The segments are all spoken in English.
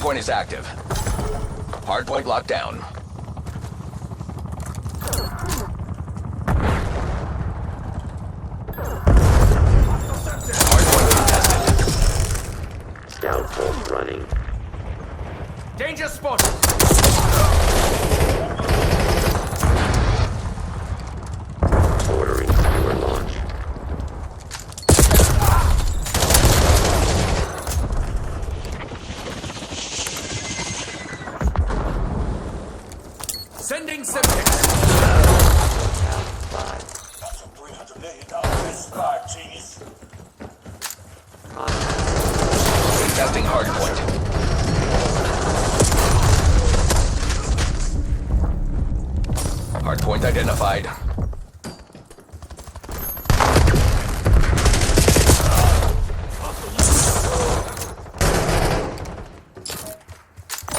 Hardpoint is active. Hardpoint locked down. Hardpoint contested. Scout pulse running. Danger spotted! Ordering skewer launch. Sending septic! That's a $300 million spy, genius. Testing hardpoint. Hardpoint identified.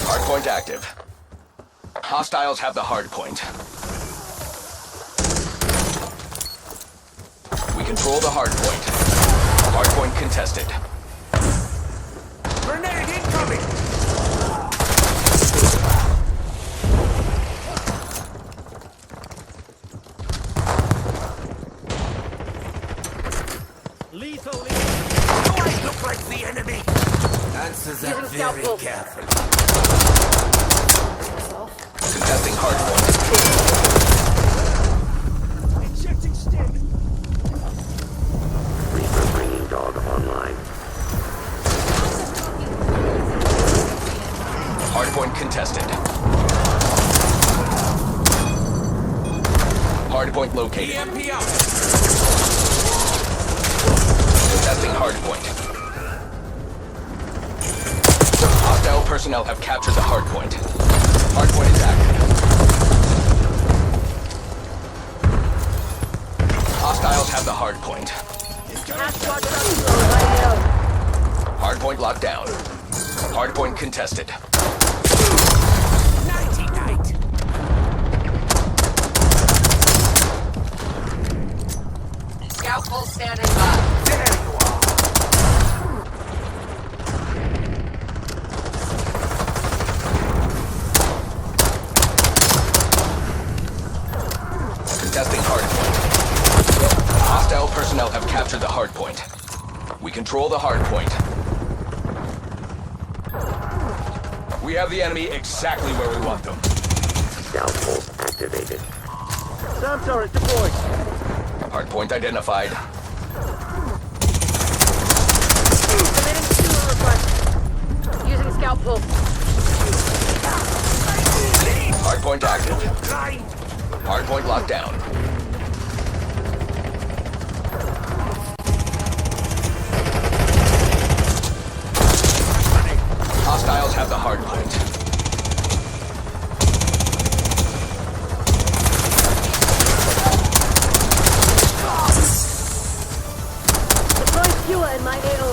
Hardpoint active. Hostiles have the hardpoint. We control the hardpoint. Hardpoint contested. Grenade incoming! Lethal! Do I look like the enemy? Answers that very carefully. Contesting hardpoint. Injecting stim! Reaper bringing dog online. Hardpoint contested. Hardpoint located. EMP out! Contesting hardpoint. Hostile personnel have captured the hardpoint. Hardpoint is active. Hostiles have the hardpoint. Hardpoint locked down. Hardpoint contested. Nighty night! Scout full standing by. There you are! Contesting hardpoint. Hostile personnel have captured the hardpoint. We control the hardpoint. We have the enemy exactly where we want them. Scout pulse activated. SAM turret deployed! Hardpoint identified. Submitting sewer request. Using scout pulse. Hardpoint active. Blind! Hardpoint locked down. Hostiles have the hardpoint. Deploy skewer in my AO.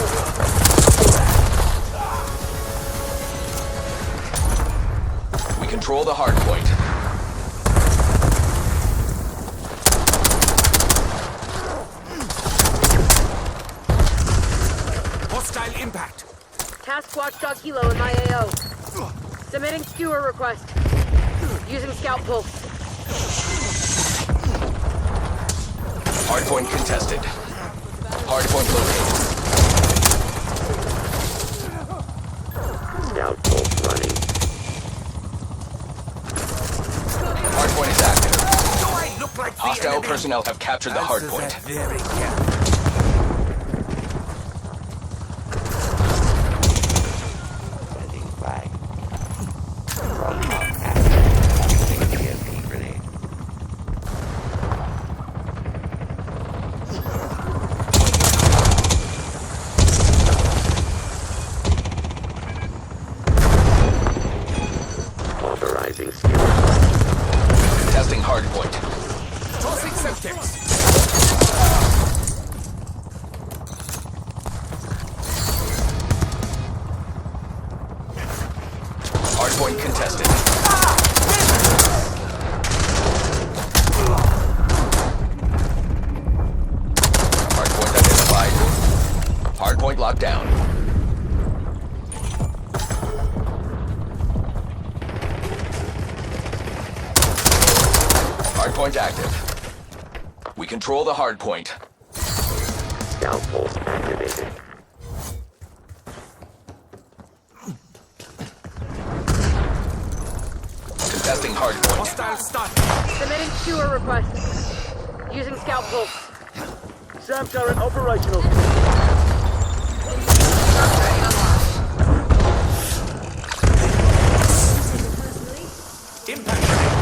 We control the hardpoint. Hostile impact! Task watchdog helo in my AO. Submitting skewer request. Using scout pulse. Hardpoint contested. Hardpoint located. Scout pulse running. Hardpoint is active. Do I look like the Hostile enemy? personnel have captured the Answers hardpoint. that very carefully. Sending flag. EMP grenade. Authorizing skewer. Testing hardpoint. Tossing septics! Hardpoint contested. Hardpoint identified. Hardpoint locked down. Hardpoint active. We control the hardpoint. Scout pulse activated. Contesting hardpoint. Hostile stun. Submitting skewer request. Using scout pulse. SAM turret operational. Impact grenade.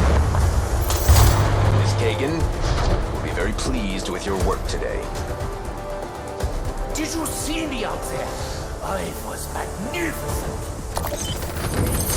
Miss Kagan, we'll be very pleased with your work today. Did you see me out there? I was magnificent.